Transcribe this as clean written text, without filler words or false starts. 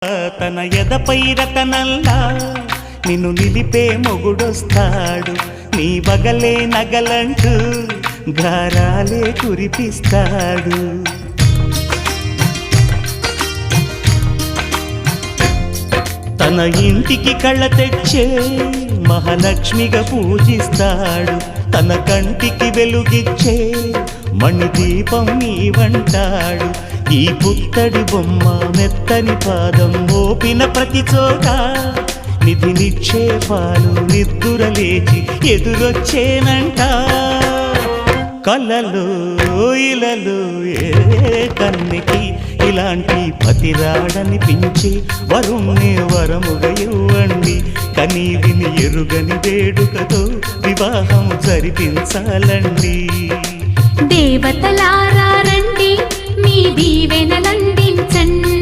తన ఎదపై రతనల్లా నిన్ను నిలిపే మొగుడొస్తాడు, నీ బగలే నగలంటూ గారాలే కురిపిస్తాడు. తన ఇంటికి కళ్ళ తెచ్చే మహాలక్ష్మిగా పూజిస్తాడు, తన కంటికి వెలుగిచ్చే మణిదీపం నీవంటాడు. ఈ పుత్తడి బొమ్మ మెత్తని పాదం మోపిన ప్రతి చోట నిధి నిక్షేపాలు నిద్దురలేచి ఎదురొచ్చేనంట. కలలో ఇలలో ఏ కన్నికి ఇలాంటి పతిరాడనిపించి వరుణ్ణి వరముగా ఇవ్వండి. కనీ విని ఎరుగని వేడుకతో వివాహం జరిపించాలండి. దేవతలారా రండి, మీ దీవెనలందించండి.